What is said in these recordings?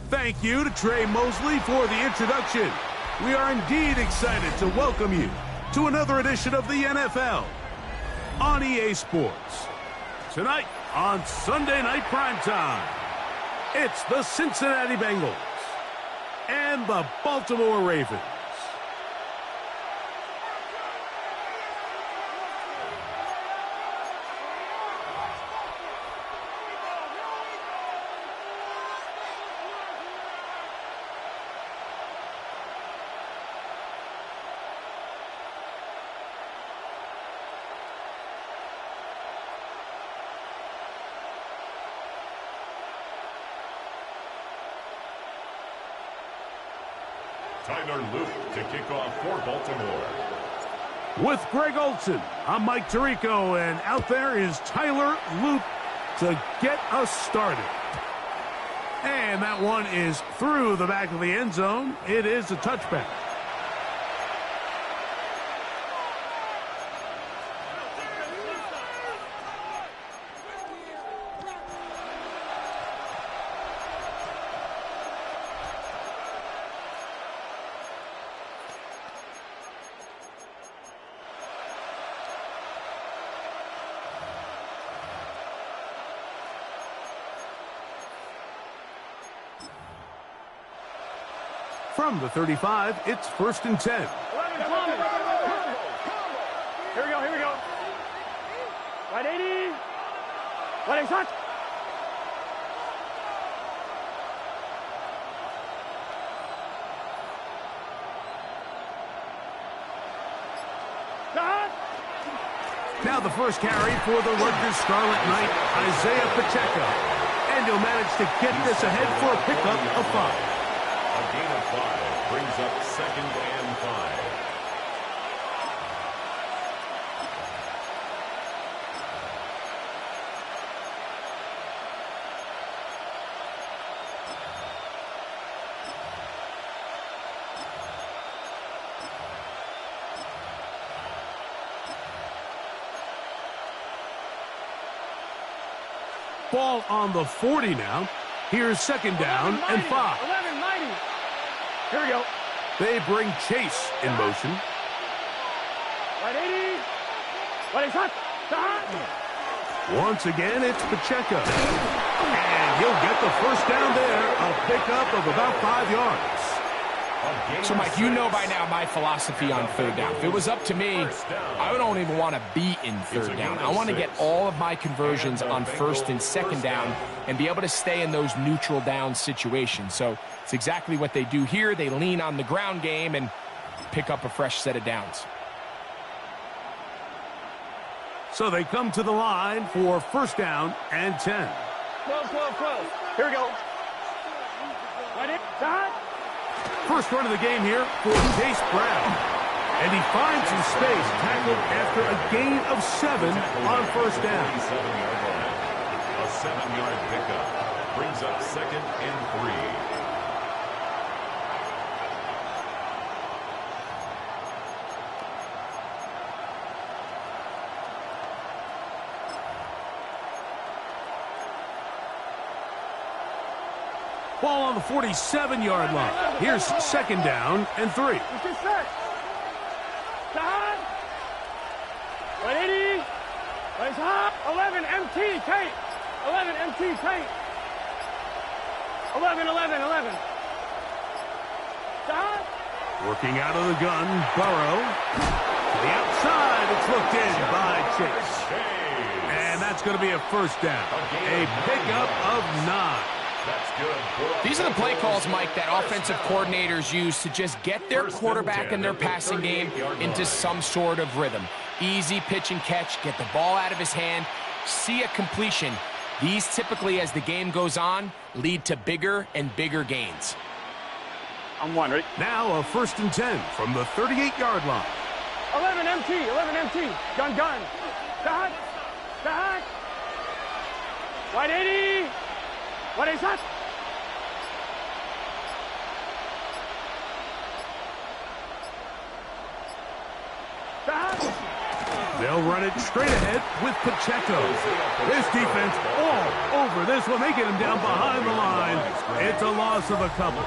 Thank you to Trey Mosley for the introduction. We are indeed excited to welcome you to another edition of the NFL on EA Sports. Tonight on Sunday Night Primetime, it's the Cincinnati Bengals and the Baltimore Ravens. Tyler Luke to kick off for Baltimore. With Greg Olson, I'm Mike Tirico, and out there is Tyler Luke to get us started. And that one is through the back of the end zone. It is a touchback. From the 35, it's 1st and 10. Here we go, here we go. Right 80. Right 80, touch. Now the first carry for the Rutgers Scarlet Knight, Isaiah Pacheco. And he'll manage to get this ahead for a pickup of 5. A gain of 5 brings up 2nd and 5. Ball on the 40 now. Here's 2nd down and 5. 11-90. Here we go. They bring Chase in motion. Right 80. Right 80, touch. Once again, it's Pacheco. And he'll get the first down there, a pickup of about 5 yards. So, Mike, you know by now my philosophy on 3rd down. If it was up to me, I don't even want to be in 3rd down. I want to get all of my conversions on 1st and 2nd down and be able to stay in those neutral down situations. So it's exactly what they do here. They lean on the ground game and pick up a fresh set of downs. So they come to the line for 1st down and 10. 12. Here we go. Right in, touch. First run of the game here for Chase Brown. And he finds some space, tackled after a gain of 7 on 1st down. A 7-yard pickup brings up 2nd and 3. Ball on the 47-yard line. Here's 2nd down and 3. Right 80. Right top. 11 MT Tate. 11 MT Tate. 11. Stop. Working out of the gun, Burrow. To the outside, it's looked in by Chase. And that's going to be a 1st down. A pickup of 9. That's good. These are the play calls, Mike, that offensive coordinators use to just get their quarterback and their passing game into some sort of rhythm. Easy pitch and catch, get the ball out of his hand, see a completion. These typically, as the game goes on, lead to bigger and bigger gains. I'm one, ready? Now a 1st and 10 from the 38-yard line. 11 MT. Gun. Stop. Right 80. What is that? They'll run it straight ahead with Pacheco. This defense all over this one. They get him down behind the line. It's a loss of a couple.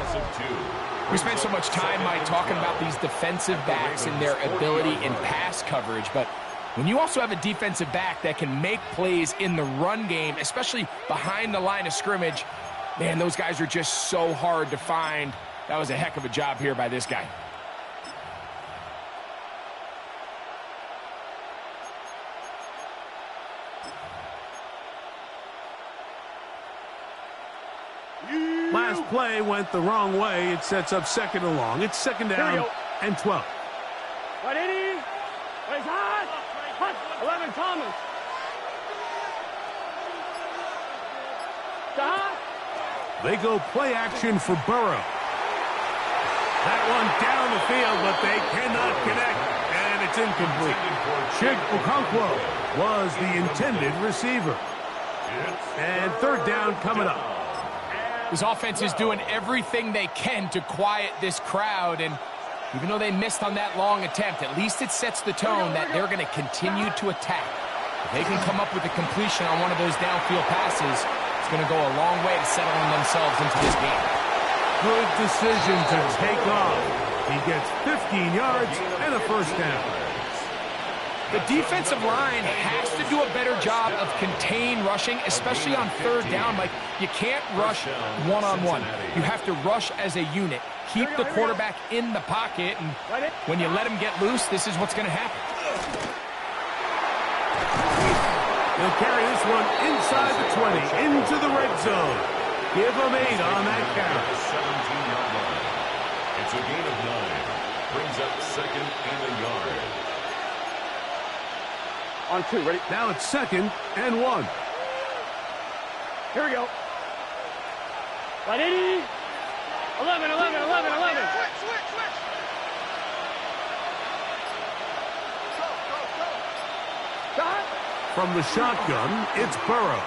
We spent so much time, Mike, talking about these defensive backs and their ability in pass coverage, but when you also have a defensive back that can make plays in the run game, especially behind the line of scrimmage, man, those guys are just so hard to find. That was a heck of a job here by this guy. Last play went the wrong way. It sets up second and long. It's second down and 12. Right, 80. Right, hot. 11, Thomas. Stop. They go play action for Burrow. That one down the field, but they cannot connect, and it's incomplete. Chig Okonkwo was the intended receiver. And third down coming up. This offense is doing everything they can to quiet this crowd, and even though they missed on that long attempt, at least it sets the tone that they're going to continue to attack. If they can come up with a completion on one of those downfield passes, it's going to go a long way to settling themselves into this game. Good decision to take off. He gets 15 yards and a first down. The defensive line has to do a better job of contain rushing, especially on third down. Like, you can't rush one-on-one. You have to rush as a unit. Keep the quarterback in the pocket, and when you let him get loose, this is what's going to happen. He'll carry this one inside the 20, into the red zone. Give him 8 on that count. 17-yard line. It's a gain of 9. Brings up second and a yard. On 2, ready? Now it's second and 1. Here we go. Right, 80. 11. Switch. Stop. From the shotgun, it's Burrow.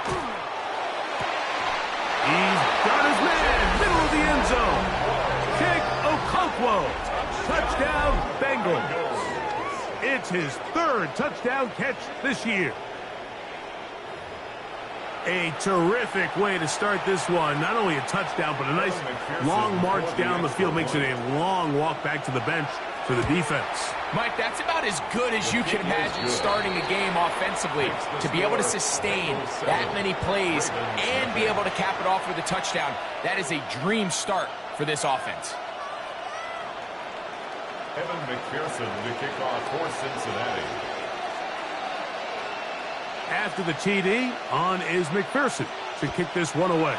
He's got his man, middle of the end zone. Chig Okonkwo, touchdown Bengals. It's his third touchdown catch this year. A terrific way to start this one. Not only a touchdown, but a nice long march down the field. Makes it a long walk back to the bench for the defense. Mike, that's about as good as you can imagine starting a game offensively. To be able to sustain that many plays and be able to cap it off with a touchdown, that is a dream start for this offense. Evan McPherson to kick off for Cincinnati. After the TD, on is McPherson to kick this one away.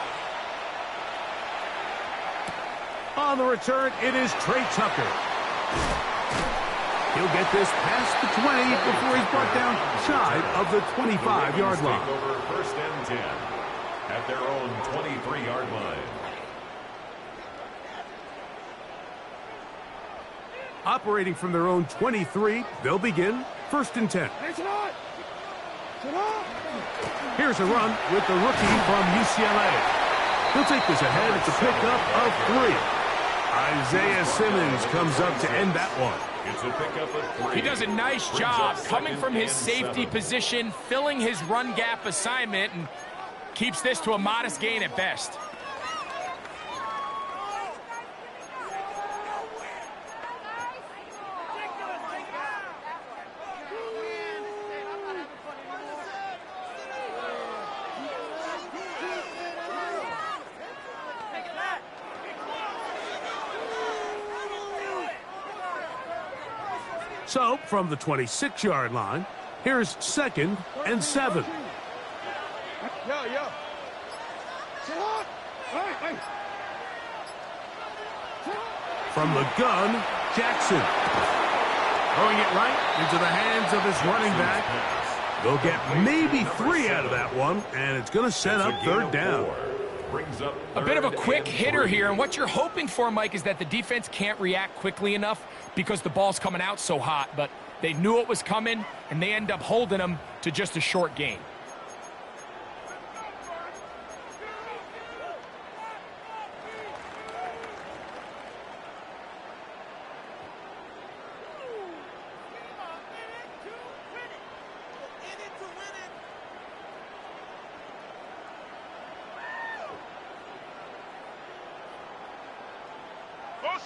On the return, it is Trey Tucker. He'll get this past the 20 before he's brought down shy of the 25-yard line. Over first and 10 at their own 23-yard line. Operating from their own 23, they'll begin first and 10. Here's a run with the rookie from UCLA. He'll take this ahead. It's a pickup of 3. Isaiah Simmons comes up to end that one. It's a pickup of 3. He does a nice job coming from his safety position, filling his run gap assignment, and keeps this to a modest gain at best. So, from the 26-yard line, here's second and 7. From the gun, Jackson. Throwing it right into the hands of his running back. They'll get maybe 3 out of that one, and it's going to set up third down. A bit of a quick hitter here, and what you're hoping for, Mike, is that the defense can't react quickly enough because the ball's coming out so hot, but they knew it was coming, and they end up holding them to just a short gain.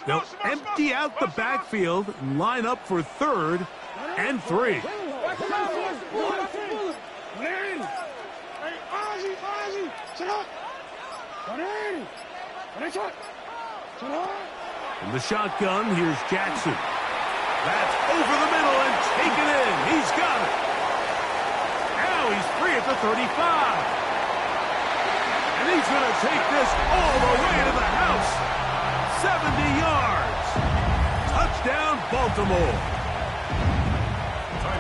They'll empty out the backfield and line up for 3rd and 3. From the shotgun, here's Jackson. That's over the middle and taken in. He's got it. Now he's free at the 35. And he's going to take this all the way to the house. 70 yards. Touchdown, Baltimore.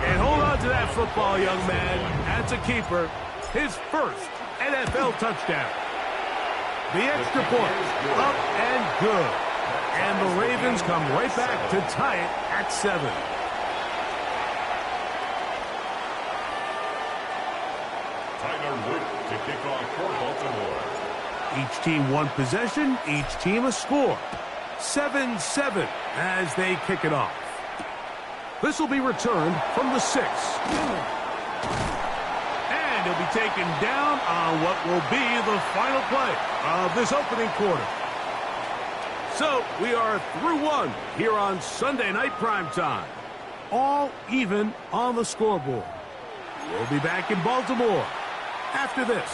And hold on to that football, young man. That's a keeper. His first NFL touchdown. The extra point, up and good. And the Ravens come right back to tie it at 7. Tyler Wood to kick off for Baltimore. Each team one possession, each team a score. 7-7 as they kick it off. This will be returned from the 6. And he'll be taken down on what will be the final play of this opening quarter. So we are through 1 here on Sunday Night Primetime. All even on the scoreboard. We'll be back in Baltimore after this.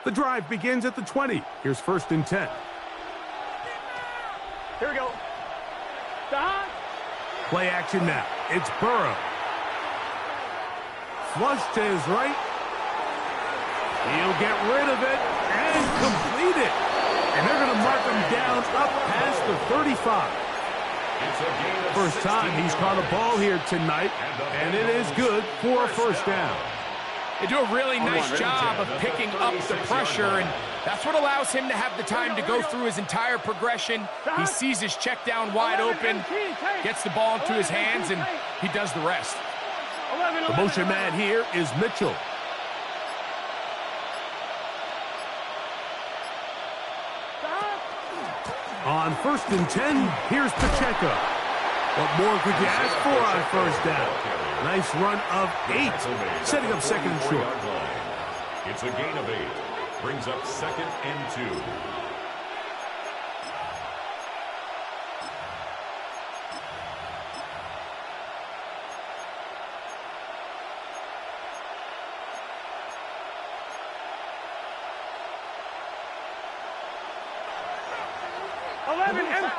The drive begins at the 20. Here's 1st and 10. Here we go. Stop. Play action now. It's Burrow. Flush to his right. He'll get rid of it and complete it. And they're going to mark him down up past the 35. First time he's caught a ball here tonight, and it is good for a 1st down. They do a really nice job of picking up the pressure, and that's what allows him to have the time to go through his entire progression. He sees his check down wide open, gets the ball into his hands, and he does the rest. The motion man here is Mitchell. On 1st and 10, here's Pacheco. What more could you ask for on 1st down? Nice run of 8, setting up 2nd and short. It's a gain of 8. Brings up 2nd and 2.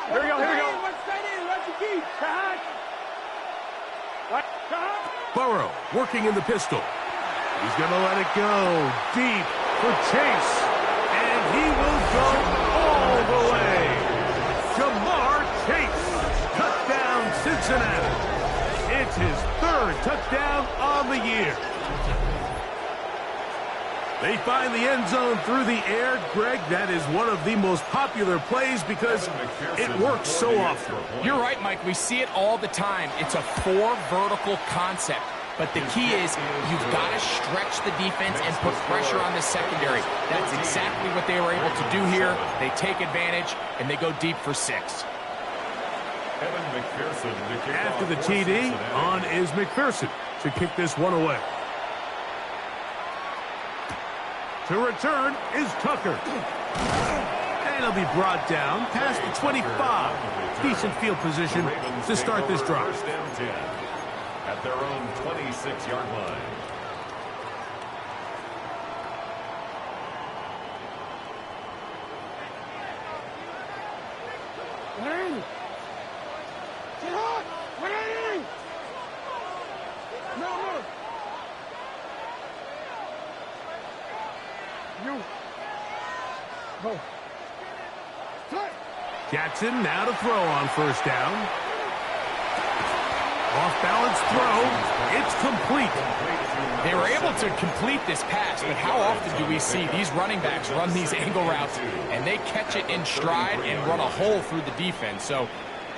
Here we go, here we go. Burrow working in the pistol. He's going to let it go deep for Chase. And he will go all the way. Jamar Chase. Touchdown, Cincinnati. It's his 3rd touchdown on the year. They find the end zone through the air. Greg, that is one of the most popular plays because it works so often. You're right, Mike. We see it all the time. It's a 4 vertical concept. But the key is you've got to stretch the defense and put pressure on the secondary. That's exactly what they were able to do here. They take advantage, and they go deep for 6. After the TD, on is McPherson to kick this one away. To return is Tucker. And he'll be brought down past the 25. Decent field position to start this drive. At their own 26-yard line. Jackson now to throw on 1st down. Off-balance throw. It's complete. They were able to complete this pass, but how often do we see these running backs run these angle routes and they catch it in stride and run a hole through the defense? So,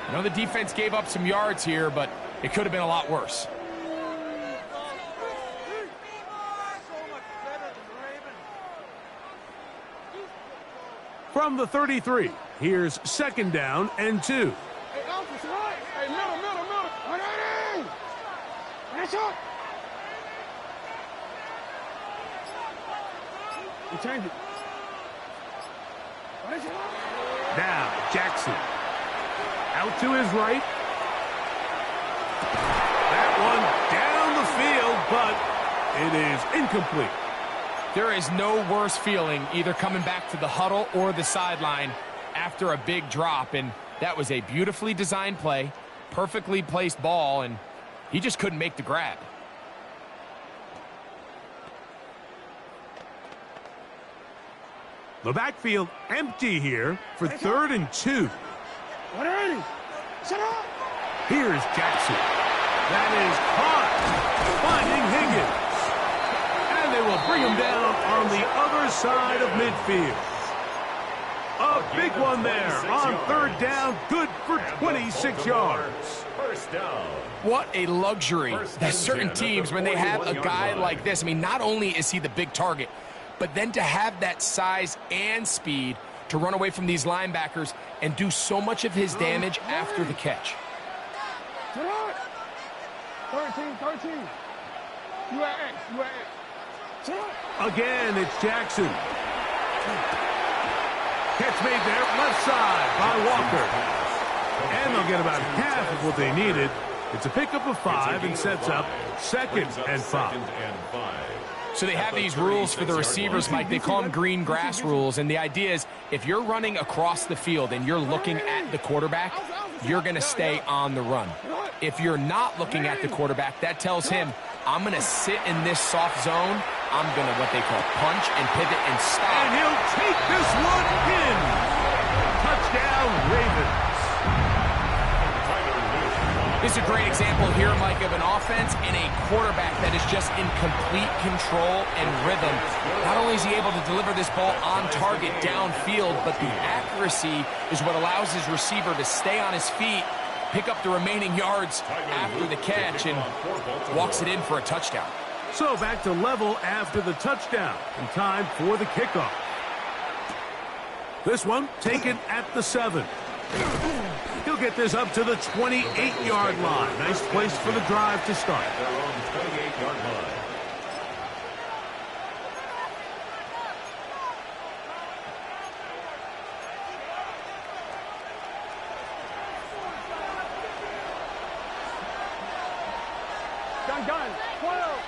I know the defense gave up some yards here, but it could have been a lot worse. From the 33, here's 2nd down and 2. Hey, middle. You change it. Now, Jackson. Out to his right. That one down the field, but it is incomplete. There is no worse feeling either coming back to the huddle or the sideline after a big drop, and that was a beautifully designed play, perfectly placed ball, and he just couldn't make the grab. The backfield empty here for 3rd and 2. Here's Jackson. That is caught. Finding Higgins. And they will bring him down on the other side of midfield. A big one there on 3rd down. Good for 26 yards. First down. What a luxury that certain teams, when they have a guy like this, I mean, not only is he the big target, but then to have that size and speed to run away from these linebackers and do so much of his damage after the catch. 13. You at X. Again, it's Jackson. Catch made there, left side by Walker. And they'll get about half of what they needed. It's a pickup of 5 and sets up 2nd and 5. So they have these rules for the receivers, Mike. They call them green grass rules. And the idea is if you're running across the field and you're looking at the quarterback, you're going to stay on the run. If you're not looking at the quarterback, that tells him, I'm going to sit in this soft zone. I'm going to what they call punch and pivot and stop. And he'll take this one in. Touchdown, Ravens. This is a great example here, Mike, of an offense and a quarterback that is just in complete control and rhythm. Not only is he able to deliver this ball on target downfield, but the accuracy is what allows his receiver to stay on his feet, pick up the remaining yards after the catch, and walks it in for a touchdown. So back to level after the touchdown, and time for the kickoff. This one taken at the 7. He'll get this up to the 28-yard line. Nice place for the drive to start. They're on the 28-yard line. Gun. 12.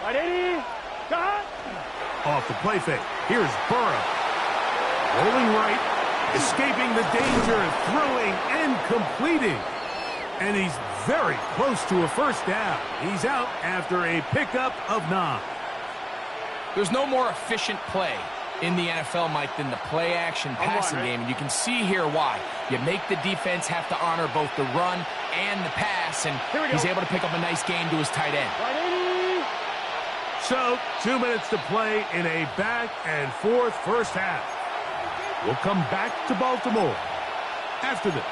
Right, 80. Gun. Off the play fake. Here's Burrow. Rolling right. Escaping the danger, throwing and completing. And he's very close to a first down. He's out after a pickup of 9. There's no more efficient play in the NFL, Mike, than the play-action passing game. And you can see here why. You make the defense have to honor both the run and the pass, and he's able to pick up a nice gain to his tight end. So, 2 minutes to play in a back-and-forth first half. We'll come back to Baltimore after this.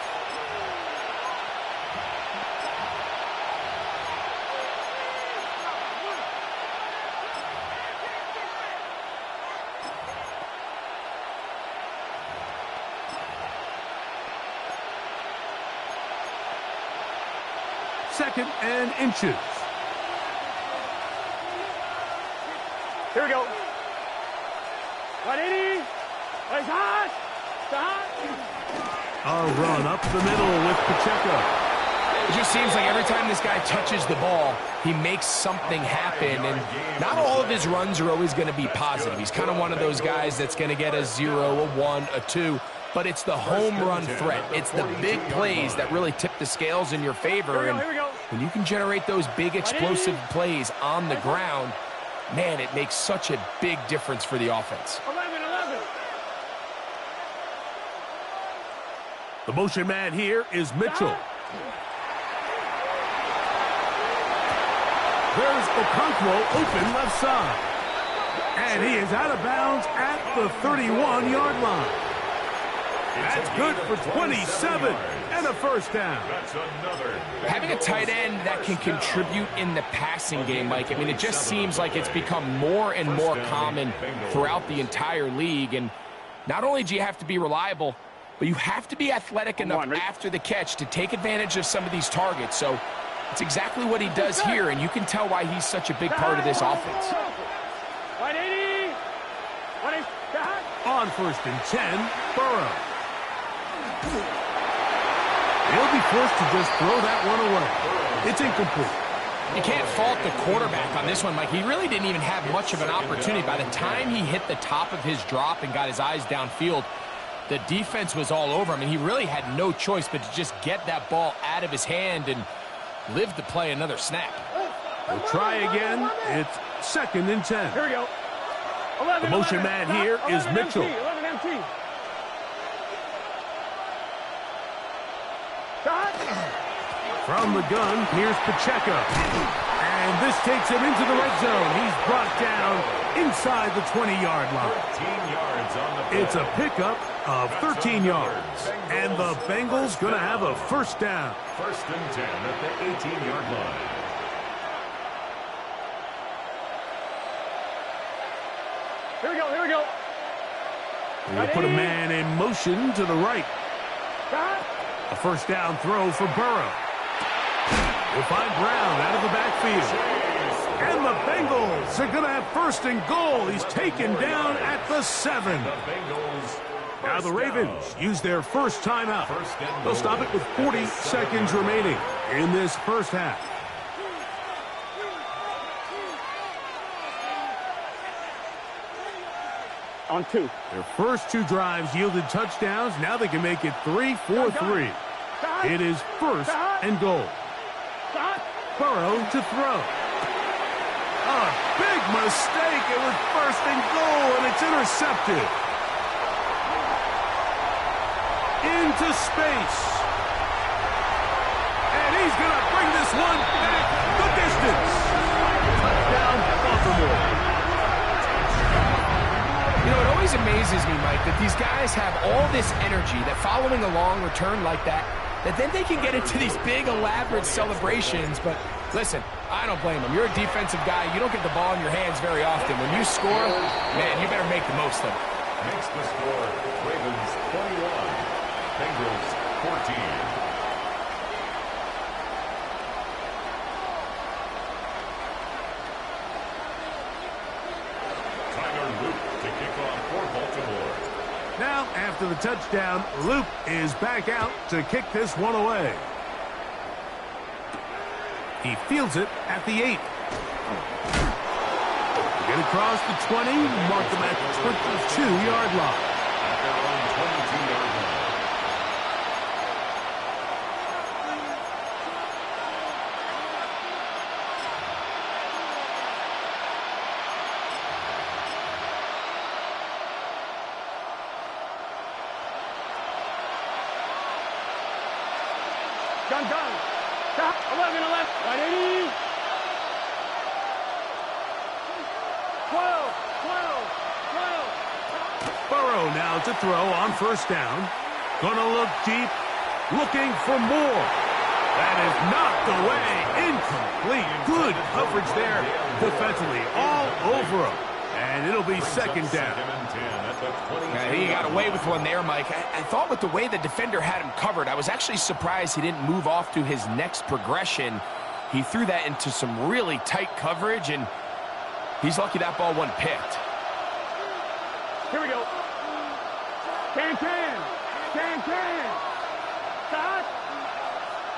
Second and inches. Here we go. 180. It's hot. A run up the middle with Pacheco. It just seems like every time this guy touches the ball, he makes something happen. And not all of his runs are always going to be positive. He's kind of one of those guys that's going to get a 0, a 1, a 2. But it's the home run threat. It's the big plays that really tip the scales in your favor. And when you can generate those big explosive plays on the ground, man, it makes such a big difference for the offense. 11. The motion man here is Mitchell. There's Okonkwo open left side. And he is out of bounds at the 31-yard line. That's good for 27 and a first down. Having a tight end that can contribute in the passing game, Mike, I mean, it just seems like it's become more and more common throughout the entire league. And not only do you have to be reliable, but you have to be athletic enough after the catch to take advantage of some of these targets. So It's exactly what he does here, and you can tell why he's such a big part of this offense. 180. On 1st and 10, Burrow. He'll be forced to just throw that one away. It's incomplete. You can't fault the quarterback on this one, Mike. He really didn't even have much of an opportunity. By the time he hit the top of his drop and got his eyes downfield, the defense was all over him, and he really had no choice but to just get that ball out of his hand and live to play another snap. We'll try again. It's 2nd and 10. Here we go. The motion man here is Mitchell. 11 MT. Shot. From the gun, here's Pacheco. And this takes him into the red zone. He's brought down inside the 20-yard line. 13 yards on the play. It's a pickup of 13 yards. And the Bengals going to have a first down. 1st and 10 at the 18-yard line. Here we go, here we go. We'll put a man in motion to the right. Shot. A first down throw for Burrow. We'll find Brown out of the backfield. And the Bengals are going to have 1st and goal. He's taken down at the 7. The Bengals. Now the Ravens use their first timeout. They'll stop it with 40 seconds remaining in this first half. On 2. Their first 2 drives yielded touchdowns. Now they can make it 3-4-3. It is 1st and goal. Shot. Burrow to throw. A big mistake. It was 1st and goal, and it's intercepted. Into space. And he's going to bring this one back the distance. Touchdown, Baltimore. You know, it always amazes me, Mike, that these guys have all this energy, that following a long return like that then they can get into these big, elaborate celebrations. But listen, I don't blame them. You're a defensive guy. You don't get the ball in your hands very often. When you score, man, you better make the most of it. Makes the score Ravens 21, Bengals 14. Now, after the touchdown, Luke is back out to kick this one away. He fields it at the 8. Get across the 20, mark them at the 22-yard line. At their own 22-yard line. Gun. Stop. 11. 180. 12. Burrow now to throw on first down. Gonna look deep, looking for more. That is knocked away. Incomplete. Good coverage there defensively. All over him. And it'll be 2nd down. Yeah, he got away with one there, Mike. I thought with the way the defender had him covered, I was actually surprised he didn't move off to his next progression. He threw that into some really tight coverage, and he's lucky that ball wasn't picked. Here we go. Can. Stop.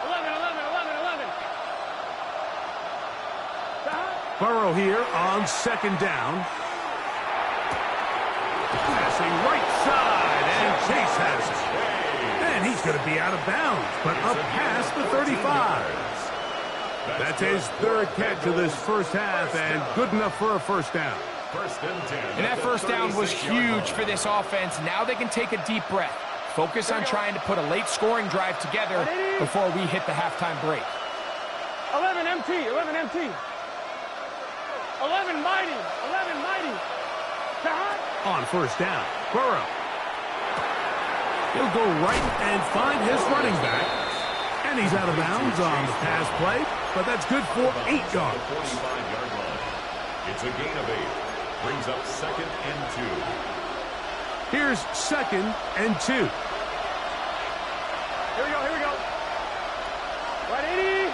11. Stop. Burrow here on 2nd down. Passing right side, and Chase has it. And he's going to be out of bounds, but up past the 35. That's his 3rd catch of this first half, and good enough for a first down. 1st and 10. And that first down was huge for this offense. Now they can take a deep breath. Focus on trying to put a late scoring drive together before we hit the halftime break. 11 MT. 11 mighty. Stop. On first down, Burrow. He'll go right and find his running back. And he's out of bounds on the pass play, but that's good for 8 yards. 45-yard line. It's a gain of 8. Brings up 2nd and 2. Here's 2nd and 2. Here we go. 180.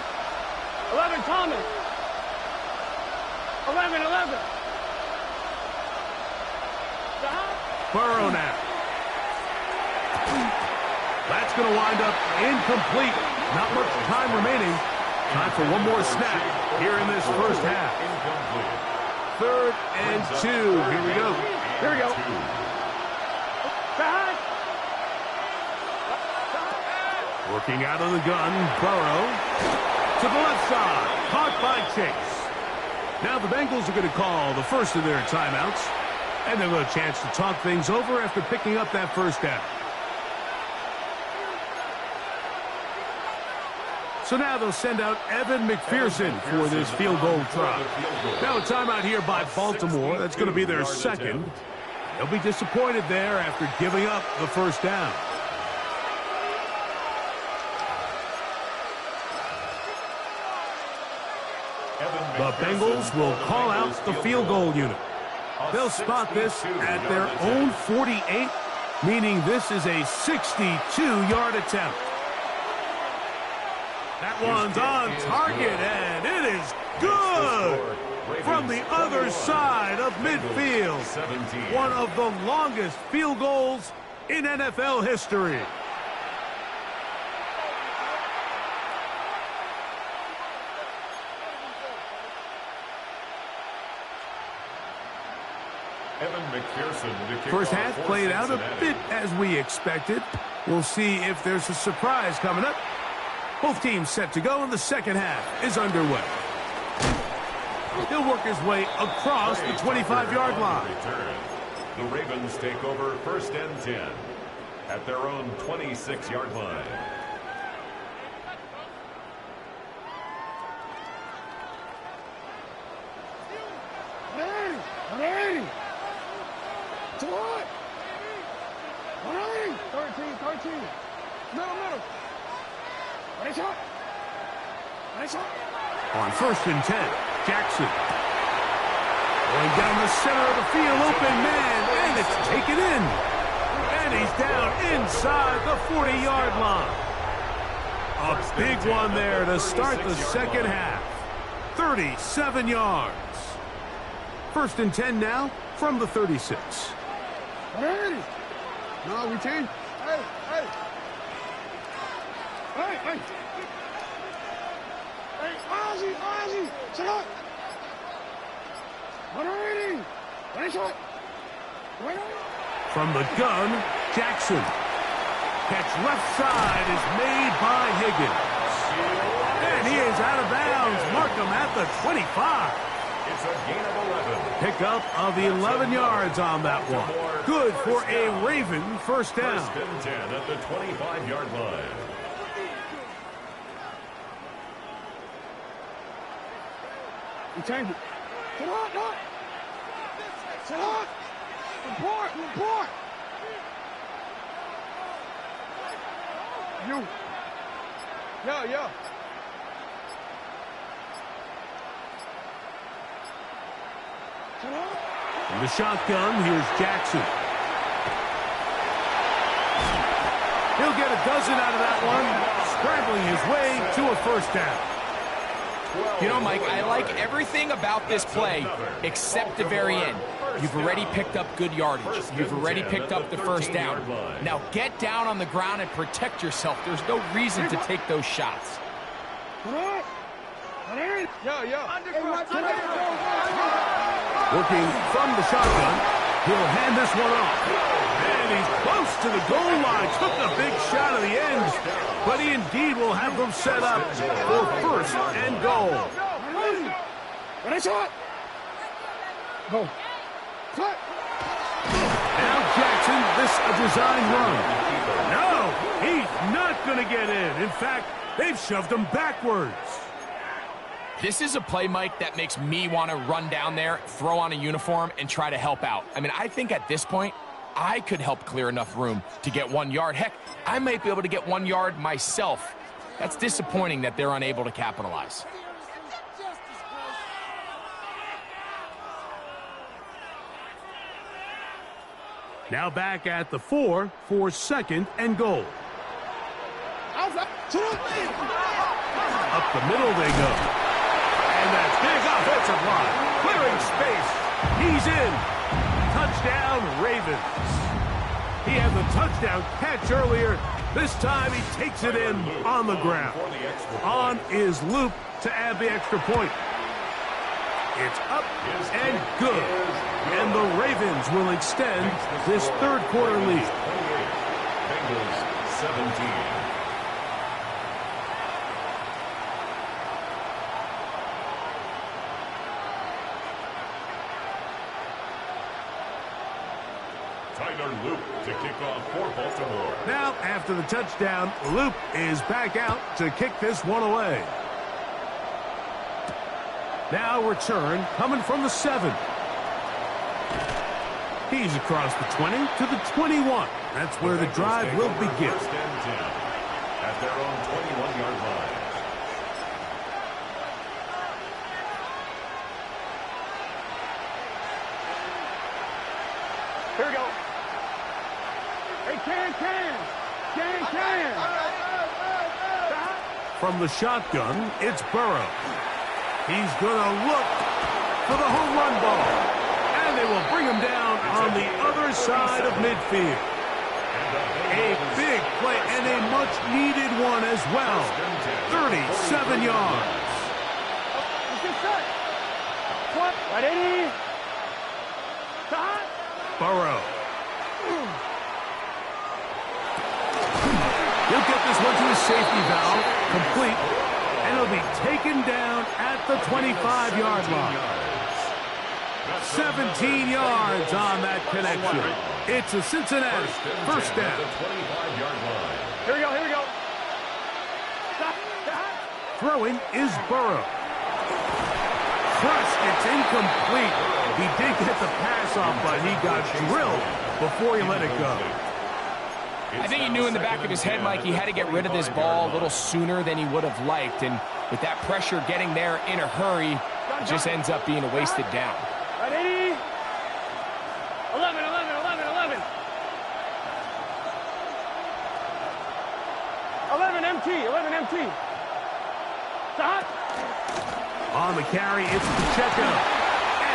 Thomas. 11. Burrow now. That's going to wind up incomplete. Not much time remaining. Time for one more snap here in this first half. 3rd and 2. Here we go. Working out of the gun, Burrow to the left side. Caught by Chase. Now the Bengals are going to call the first of their timeouts. And they'll get a chance to talk things over after picking up that first down. So now they'll send out Evan McPherson for this field goal try. Now a timeout here by Baltimore. That's going to be their second. They'll be disappointed there after giving up the first down. The Bengals will call out the field goal unit. They'll spot this at their own 48, meaning this is a 62-yard attempt. That one's on target, and it is good from the other side of midfield. One of the longest field goals in NFL history. First half played out a bit as we expected. We'll see if there's a surprise coming up. Both teams set to go, and the second half is underway. He'll work his way across the 25-yard line. The Ravens take over 1st and 10 at their own 26-yard line. To what? 13. Middle. On 1st and 10, Jackson. Going down the center of the field, open man, and it's taken in. And he's down inside the 40-yard line. A big one there to start the second half. 37 yards. 1st and 10 now from the 36. Hey! No, we change. Hey! Ozzy! Sit up! 180! From the gun, Jackson. Catch left side is made by Higgins. And he is out of bounds. Mark him at the 25. It's a gain of 11. Pickup of 11 yards on that one. Good for a Raven first down. 1st and 10 at the 25-yard line. We change it. Sit up! Sit up! Report! You. Yeah. In the shotgun, here's Jackson. He'll get a dozen out of that one, scrambling his way to a first down. You know, Mike, I like everything about this play except the very end. You've already picked up good yardage. You've already picked up the first down. Now get down on the ground and protect yourself. There's no reason to take those shots. Working from the shotgun, he'll hand this one off. And he's close to the goal line. Took a big shot at the end. But he indeed will have them set up for 1st and goal. Go. Now Jackson, this a design run. No, he's not going to get in. In fact, they've shoved him backwards. This is a play, Mike, that makes me want to run down there, throw on a uniform, and try to help out. I mean, I think at this point, I could help clear enough room to get 1 yard. Heck, I might be able to get 1 yard myself. That's disappointing that they're unable to capitalize. Now back at the 4 for 2nd and goal. Up the middle they go. And that's big offensive line. Clearing space. He's in. Touchdown, Ravens. He had the touchdown catch earlier. This time he takes it in on the ground. On is Loop to add the extra point. It's up and good. And the Ravens will extend this third quarter lead. Bengals 17. Loop to kick off for Baltimore. Now, after the touchdown, Loop is back out to kick this one away. Now return coming from the 7. He's across the 20 to the 21. That's where the drive will begin. First and 10 at their own 21-yard line. Here we go. Hey, can. From the shotgun, it's Burrow. He's going to look for the home run ball. And they will bring him down on the other side of midfield. A big play and a much-needed one as well. 37 yards. Ready? Burrow. He'll get this one to his safety valve, complete, and he'll be taken down at the 25-yard line. 17 yards on that connection. It's a Cincinnati first down. Here we go. Stop. Throwing is Burrow. Thrust, it's incomplete. He did get the pass off, but he got drilled before he let it go. I think he knew in the back of his head, Mike, he had to get rid of this ball a little sooner than he would have liked. And with that pressure getting there in a hurry, it just ends up being a wasted down. Ready? 11. 11 MT. Stop. On the carry, it's Pacheco.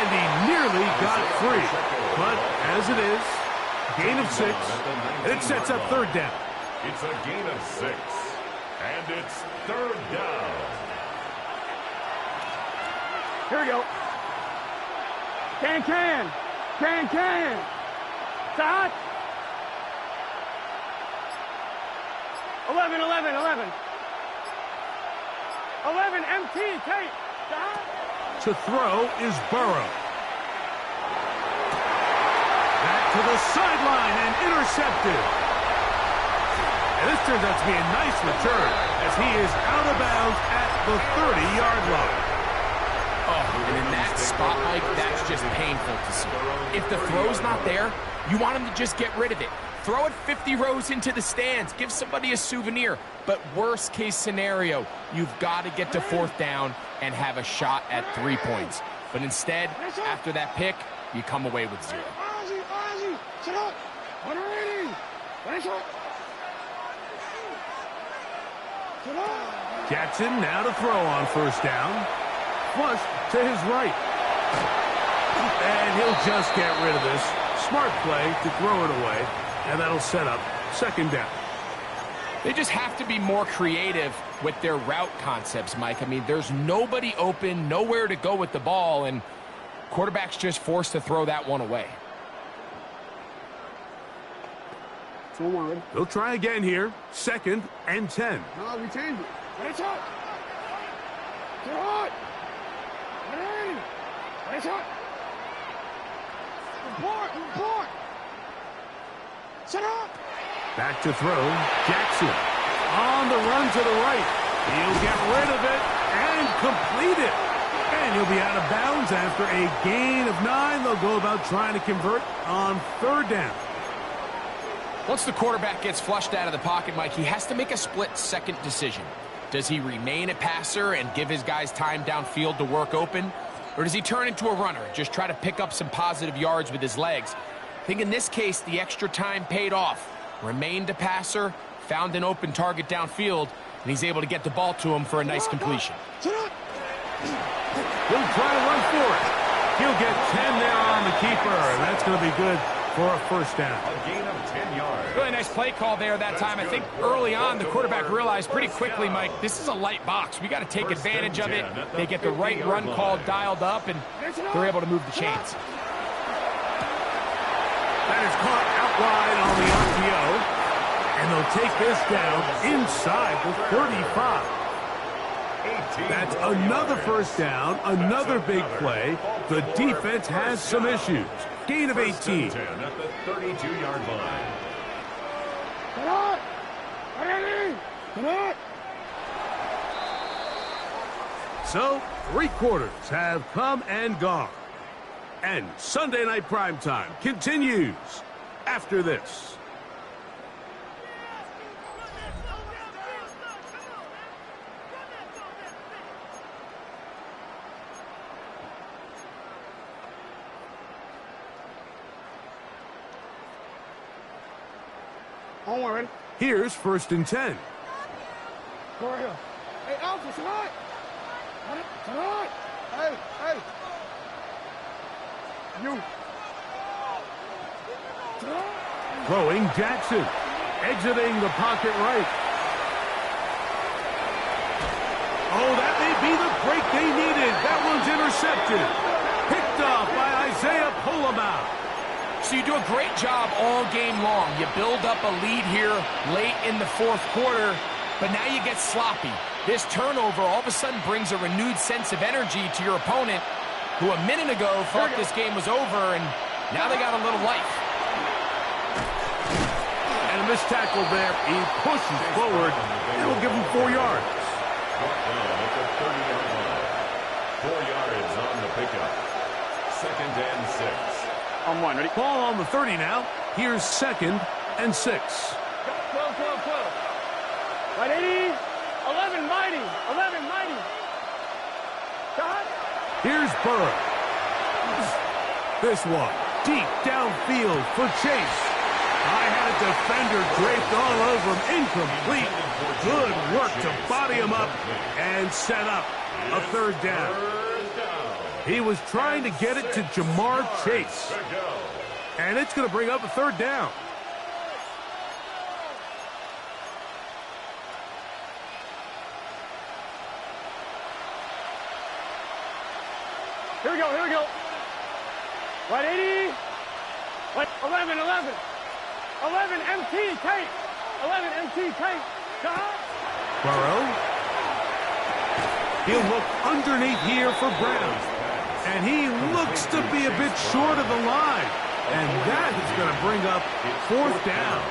And he nearly got free. But as it is, gain of 6, and it sets up third down. It's a gain of 6, and it's third down. Here we go. Can. Stop. 11. 11 MT, Tate. Stop. To throw is Burrow. Back to the sideline and intercepted. And this turns out to be a nice return as he is out of bounds at the 30-yard line. Oh, and in that spot, Mike, that's just painful to see. If the throw's not there, you want him to just get rid of it. Throw it 50 rows into the stands. Give somebody a souvenir. But worst case scenario, you've got to get to fourth down and have a shot at 3 points. But instead, after that pick, you come away with 0. Jackson now to throw on first down. Flush to his right. And he'll just get rid of this. Smart play to throw it away. And that'll set up second down. They just have to be more creative with their route concepts, Mike. I mean, there's nobody open, nowhere to go with the ball, and quarterback's just forced to throw that one away. They'll try again here. 2nd and 10. No, we changed it. Get up. Get hot. Get up. Report. Set up. Back to throw. Jackson on the run to the right. He'll get rid of it and complete it. And he'll be out of bounds after a gain of 9. They'll go about trying to convert on third down. Once the quarterback gets flushed out of the pocket, Mike, he has to make a split-second decision. Does he remain a passer and give his guys time downfield to work open? Or does he turn into a runner, just try to pick up some positive yards with his legs? I think in this case, the extra time paid off. Remained a passer, found an open target downfield, and he's able to get the ball to him for a nice completion. He'll try to run for it. He'll get 10 there on the keeper, and that's going to be good for a first down. A gain of 10 yards. Really nice play call there that time. I think early on the quarterback realized pretty quickly, Mike, this is a light box. We got to take advantage of it. They get the right run call dialed up, and they're able to move the chains. That is caught out wide on the RPO, and they'll take this down inside the 35. That's another first down, another big play. The defense has some issues. Gain of 18. At the 32-yard line. So, 3 quarters have come and gone. And Sunday Night Primetime continues after this. Here's 1st and 10. Go here. Hey, Alpha, tonight. Tonight. Hey. You. Throwing Jackson. Exiting the pocket right. Oh, that may be the break they needed. That one's intercepted. Picked off by Isaiah Polamau. So you do a great job all game long. You build up a lead here late in the 4th quarter, but now you get sloppy. This turnover all of a sudden brings a renewed sense of energy to your opponent, who a minute ago thought this game was over, and now they got a little life. And a missed tackle there. He pushes forward. It'll give him 4 yards. Brought down at the 30-yard line. 4 yards on the pickup. 2nd and 6. On 1, ready? Ball on the 30 now. Here's 2nd and 6. 12. Right, 80. 11, mighty. 11, mighty. Shot. Here's Burrow. This one deep downfield for Chase. I had a defender draped all over him. Incomplete. Good work to body him up and set up a 3rd down. He was trying to get it to Jamar Chase. And it's going to bring up a 3rd down. Here we go. Right, 80. Right, 11. 11, MT, Kate. 11, MT, Kate. Shot. Burrow. He'll look underneath here for Brown. And he looks to be a bit short of the line. And that is going to bring up 4th down.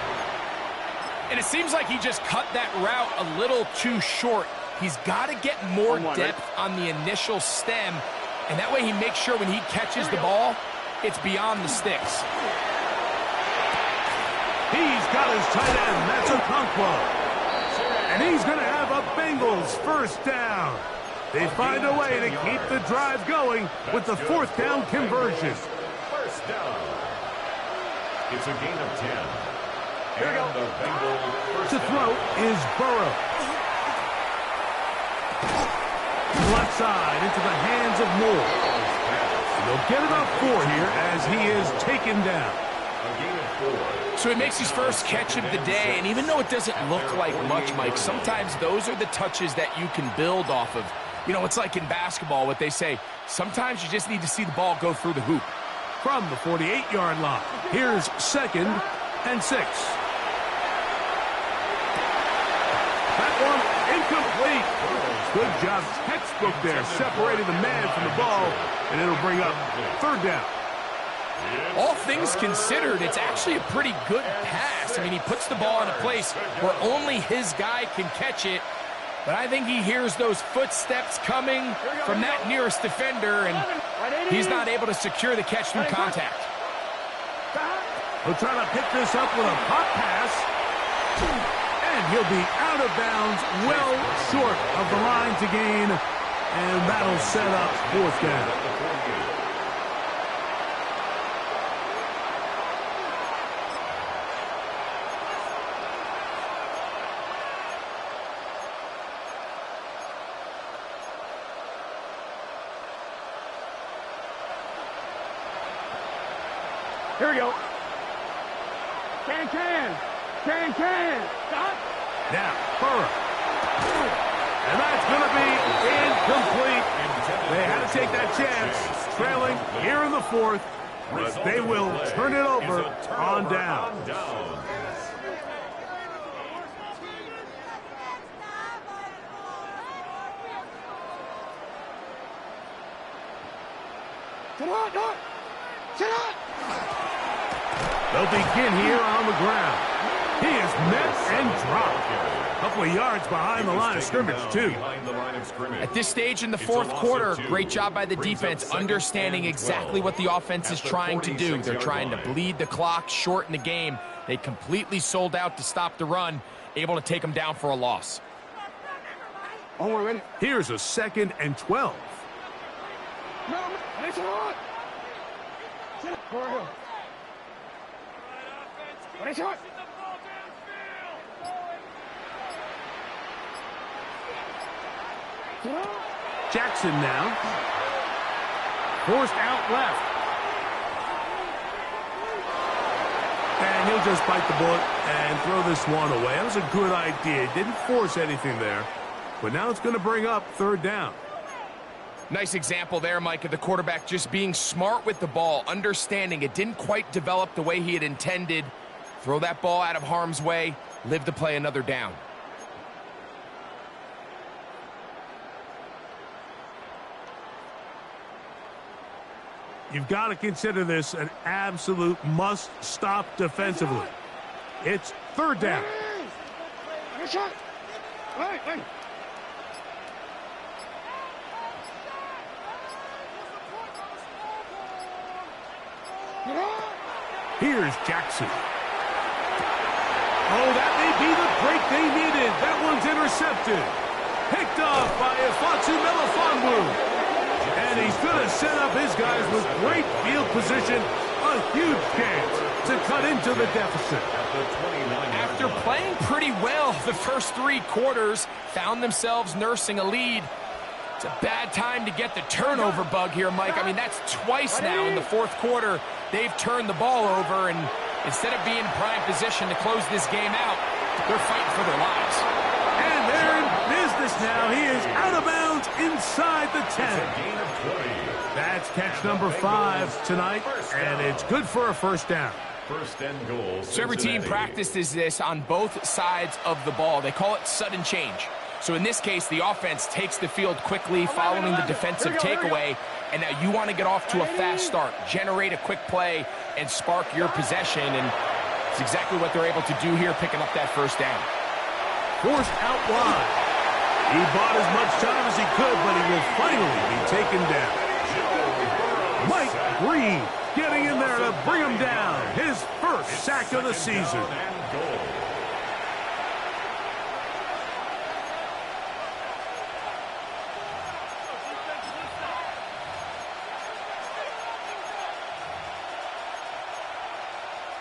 And it seems like he just cut that route a little too short. He's got to get more depth on the initial stem, and that way he makes sure when he catches the ball, it's beyond the sticks. He's got his tight end. That's Okonkwo. And he's going to have a Bengals 1st down. They find a way to keep the drive going with the 4th down conversion. 1st down. It's a gain of 10. And the Bengals to throw is Burrow. Left side into the hands of Moore. They'll get about 4 here as he is taken down. A gain of 4. So he makes his first catch of the day, and even though it doesn't look like much, Mike, sometimes those are the touches that you can build off of. You know, it's like in basketball, what they say, sometimes you just need to see the ball go through the hoop. From the 48-yard line, here's 2nd and 6. That one incomplete. Good job, textbook there, separating the man from the ball, and it'll bring up 3rd down. All things considered, it's actually a pretty good pass. I mean, he puts the ball in a place where only his guy can catch it. But I think he hears those footsteps coming from that nearest defender, and he's not able to secure the catch through contact. He'll try to pick this up with a pop pass. And he'll be out of bounds, well short of the line to gain. And that'll set up 4th down. Here we go. Can. Stop. Now, Burrow. And that's going to be incomplete. They had to take that chance, trailing here in the fourth, but they will turn it over on down. They'll begin here on the ground. He is met and dropped. A couple of yards behind the line of scrimmage, too. At this stage in the fourth quarter, great job by the defense, understanding exactly what the offense is trying to do. They're trying to bleed the clock, shorten the game. They completely sold out to stop the run, able to take them down for a loss. Here's a 2nd and 12. Jackson now. Forced out left. And he'll just bite the bullet and throw this one away. That was a good idea. Didn't force anything there. But now it's going to bring up 3rd down. Nice example there, Mike, of the quarterback just being smart with the ball, understanding it didn't quite develop the way he had intended. Throw that ball out of harm's way, live to play another down. You've got to consider this an absolute must-stop defensively. It's 3rd down. Here's Jackson. Oh, that may be the break they needed. That one's intercepted. Picked off by Ifatsu Melifonwu. And he's going to set up his guys with great field position. A huge chance to cut into the deficit. After playing pretty well the first 3 quarters, found themselves nursing a lead. It's a bad time to get the turnover bug here, Mike. I mean, that's twice now in the fourth quarter they've turned the ball over, and instead of being in prime position to close this game out, they're fighting for their lives. And they're in business now. He is out of bounds inside the 10. That's catch number 5 tonight, and it's good for a 1st down. First and goal. So every team practices this on both sides of the ball. They call it sudden change. So in this case, the offense takes the field quickly following the defensive takeaway, and now you want to get off to a fast start, generate a quick play, and spark your possession, and it's exactly what they're able to do here, picking up that 1st down. Forced out wide. He bought as much time as he could, but he will finally be taken down. Mike Green getting in there to bring him down. His 1st sack of the season.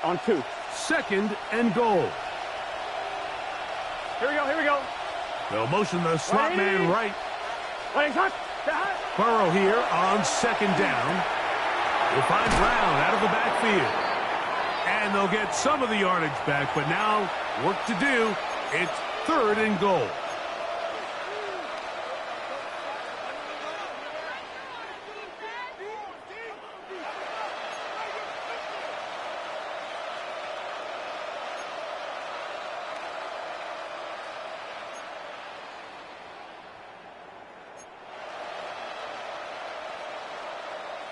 On 2. 2nd and goal. Here we go. They'll motion the slot man right. Burrow here on 2nd down. He'll find Brown out of the backfield. And they'll get some of the yardage back, but now work to do. It's 3rd and goal.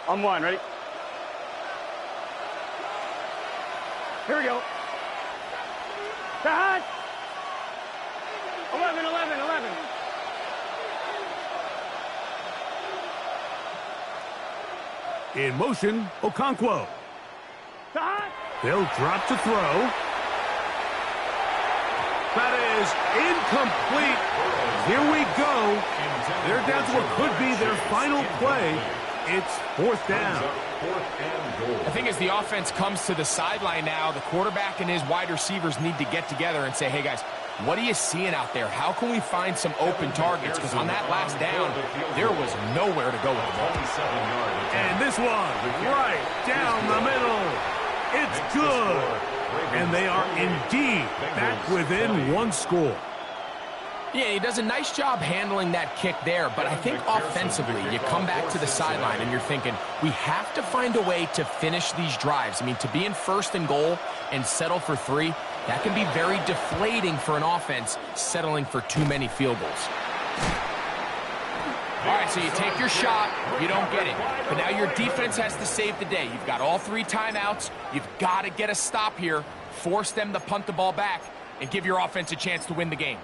On 1, ready? Here we go. Back. 11. In motion, Okonkwo. Back. They'll drop to throw. That is incomplete. Here we go. They're down to what could be their final play. It's 4th down. I think as the offense comes to the sideline now, the quarterback and his wide receivers need to get together and say, hey, guys, what are you seeing out there? How can we find some open targets? Because on that last down, there was nowhere to go with the ball. And this one right down the middle. It's good. And they are indeed back within one score. Yeah, he does a nice job handling that kick there, but I think offensively, you come back to the sideline and you're thinking, we have to find a way to finish these drives. I mean, to be in first and goal and settle for 3, that can be very deflating for an offense settling for too many field goals. All right, so you take your shot, you don't get it. But now your defense has to save the day. You've got all 3 timeouts. You've got to get a stop here, force them to punt the ball back, and give your offense a chance to win the game.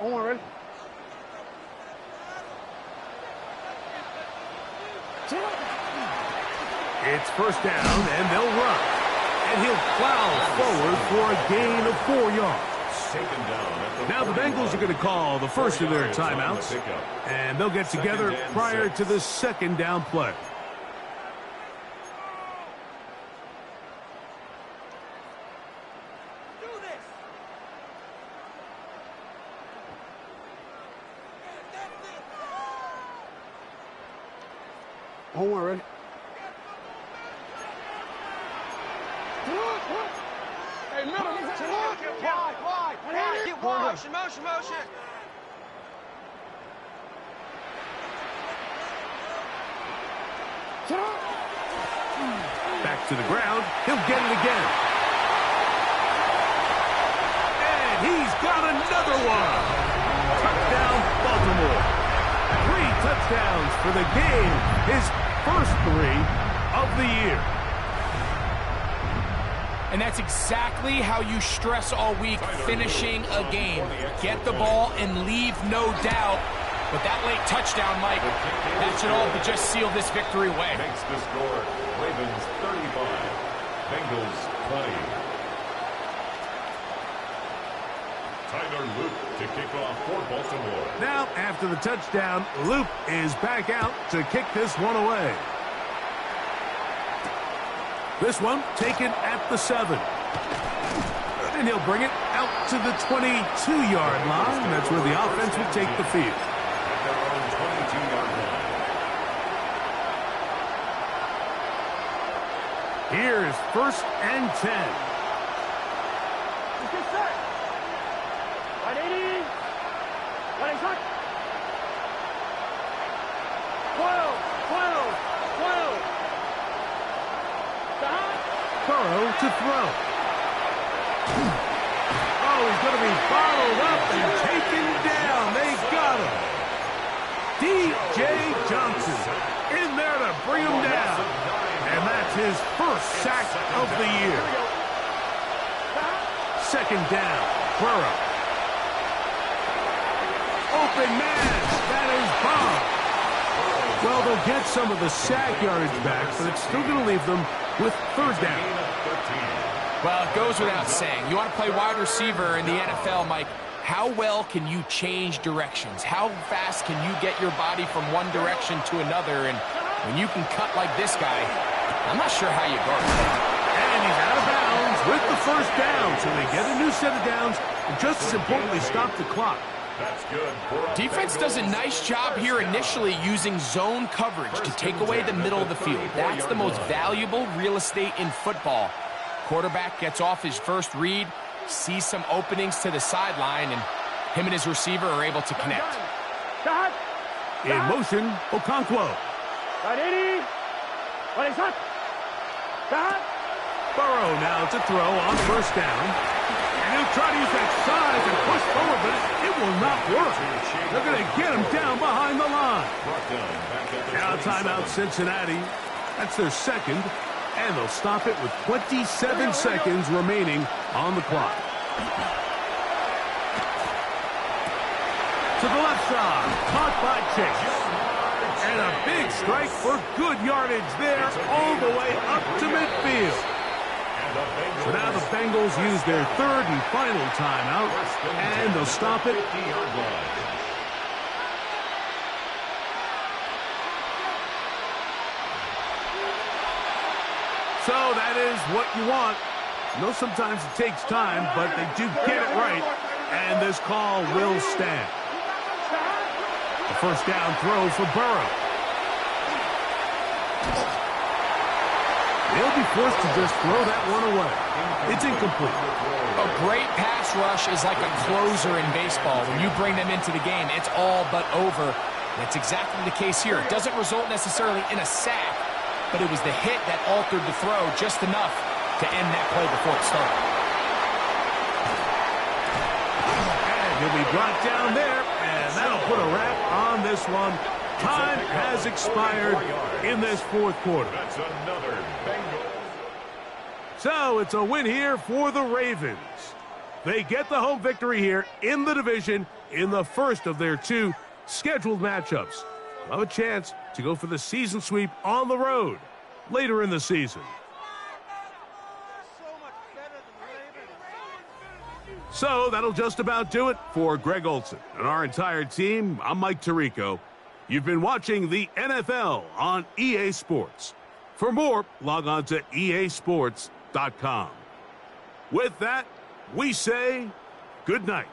Ready? It's first down, and they'll run. And he'll plow forward for a gain of 4 yards. Now the Bengals are going to call the first of their timeouts, and they'll get together prior to the second down play. Hold on, ready? Hey, middle. Wide. Get wide. Motion. Back to the ground. He'll get it again. And he's got another one. Touchdown, Baltimore. 3 touchdowns for the game. His first 3 of the year. And that's exactly how you stress all week, finishing a game. Get the ball and leave no doubt. But that late touchdown, Mike, that should all but just seal this victory away. Makes the score Ravens 35, Bengals 20. Tyler Luke to kick off for Baltimore. Now, after the touchdown, Luke is back out to kick this one away. This one taken at the 7. And he'll bring it out to the 22-yard line. That's where the offense will take the field. At their own 22-yard line. Here's first and 10. Let's get set. 180. 180. 12. Burrow to throw. Oh, he's going to be followed up and taken down. They got him. D.J. Johnson in there to bring him down. And that's his first sack of the year. Second down, Burrow. Open man, that is Bob. Well, they'll get some of the sack yardage back, but it's still going to leave them with third down. Well, it goes without saying. You want to play wide receiver in the NFL, Mike. How well can you change directions? How fast can you get your body from one direction to another? And when you can cut like this guy, I'm not sure how you guard him. And he's out of bounds with the first down. So they get a new set of downs and just as importantly stop the clock. That's good. Defense does a nice job here initially using zone coverage to take away the middle of the field. That's the most valuable real estate in football. Quarterback gets off his first read, sees some openings to the sideline, and him and his receiver are able to connect. In motion, Okonkwo. 180. 180. Burrow now to throw on first down. And he'll try to use that size and push forward, but it will not work. They're going to get him down behind the line. Now timeout Cincinnati. That's their second. And they'll stop it with 27 seconds remaining on the clock. To the left side. Caught by Chase. And a big strike for good yardage there all the way up to midfield. So now the Bengals use their third and final timeout, and they'll stop it. So that is what you want. know sometimes it takes time, but they do get it right, and this call will stand. The first down throw for Burrow. They'll be forced to just throw that one away. It's incomplete. A great pass rush is like a closer in baseball. When you bring them into the game, it's all but over. That's exactly the case here. It doesn't result necessarily in a sack, but it was the hit that altered the throw just enough to end that play before it started. And he'll be brought down there, and that'll put a wrap on this one. Time has expired in this fourth quarter. That's another Bengal. So it's a win here for the Ravens. They get the home victory here in the division in the first of their two scheduled matchups. They'll have a chance to go for the season sweep on the road later in the season. So that'll just about do it for Greg Olson and our entire team. I'm Mike Tirico. You've been watching the NFL on EA Sports. For more, log on to easports.com. With that, we say good night.